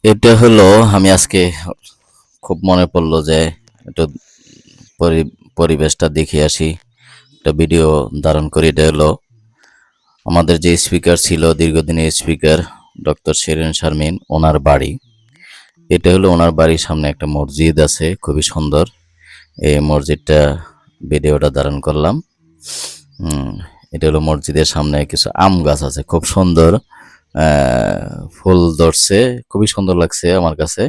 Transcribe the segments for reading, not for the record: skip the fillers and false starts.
এটা হলো আমি আজকে খুব মনে পড়লো যে একটু পরিবেশটা দেখে আসি, একটা ভিডিও ধারণ করি। এটা হলো আমাদের যে স্পিকার ছিল, দীর্ঘদিনের স্পিকার ডক্টর শিরিন শারমিন, ওনার বাড়ি। এটা হলো ওনার বাড়ির সামনে একটা মসজিদ আছে, খুবই সুন্দর। এই মসজিদটা ভিডিওটা ধারণ করলাম। এটা হলো মসজিদের সামনে কিছু আম গাছ আছে, খুব সুন্দর ফুল ধরছে, খুবই সুন্দর লাগছে আমার কাছে।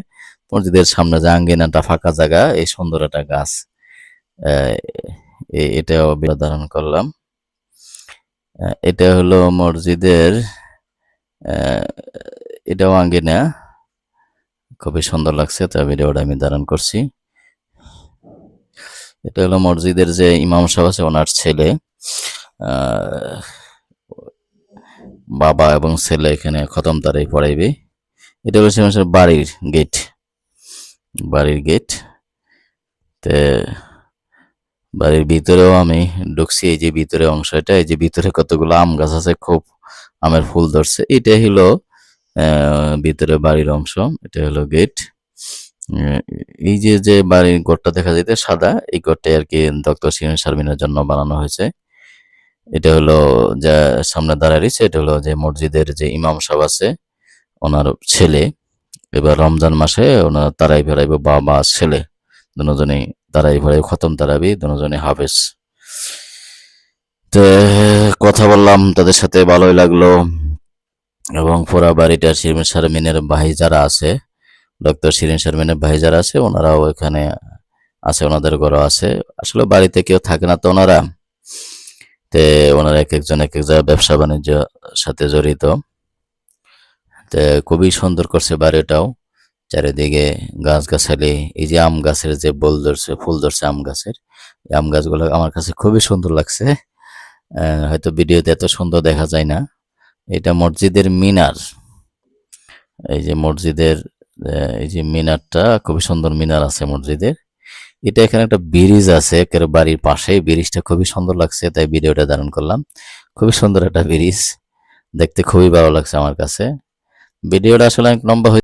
মসজিদের সামনে যে আঙ্গিনাটা ফাঁকা জায়গা, এই সুন্দর একটা গাছ, এটাও ধারণ করলাম। এটা হলো মসজিদের, এটাও আঙ্গিনা, খুবই সুন্দর লাগছে, তাই ভিডিওটা আমি ধারণ করছি। এটা হলো মসজিদের যে ইমাম সাহেব আছে, ওনার ছেলে, বাবা এবং ছেলে এখানে খতম তারাই পড়াইবে। এটা হলো বাড়ির গেট, বাড়ির গেট। তে বাড়ির ভিতরেও আমি ঢুকছি, এই যে ভিতরে অংশটা, এই যে ভিতরে কতগুলো আম গাছ আছে, খুব আমের ফুল ধরছে। এটাই হলো ভিতরে বাড়ির অংশ, এটা হলো গেট। এই যে যে বাড়ির ঘরটা দেখা যেতে সাদা, এই ঘরটাই আর কি ডক্টর শিরিন শারমিনের জন্য বানানো হয়েছে। এটা হলো যা সামনে দাঁড়ায় রয়েছে, এটা হলো যে মসজিদের যে ইমাম সাহেব আছে, ওনার ছেলে। এবার রমজান মাসে ওনার তারাই ফেরাইব, বাবা ছেলে দুজনেই তারাই ফেরাই খতম তারাবি, দুজনেই হাফেজ। তো কথা বললাম তাদের সাথে, ভালোই লাগলো। এবং পুরা বাড়িটা শিরিন শারমিনের ভাই যারা আছে, ডক্টর শিরিন শারমিনের ভাই যারা আছে, ওনারাও এখানে আছে, ওনাদের ঘরও আছে। আসলে বাড়িতে কেউ থাকে না তো ওনারা, তে ওনারা এক একজন এক এক জায়গায় ব্যবসা বাণিজ্য সাথে জড়িত। তে খুবই সুন্দর করছে বাড়িটাও, চারিদিকে গাছগাছালি। এই যে আম গাছের যে ফুল ধরছে আম গাছের, এই আম গাছগুলো আমার কাছে খুবই সুন্দর লাগছে। হয়তো ভিডিওতে এত সুন্দর দেখা যায় না। এটা মসজিদের মিনার, এই যে মসজিদের এই যে মিনারটা, খুবই সুন্দর মিনার আছে মসজিদের। এটা এখানে একটা ব্রিজ আছে একেবারে বাড়ির পাশে, ব্রিজটা খুবই সুন্দর লাগছে, তাই ভিডিওটা ধারণ করলাম। খুবই সুন্দর একটা ব্রিজ, দেখতে খুবই ভালো লাগছে আমার কাছে। ভিডিওটা আসলে অনেক লম্বা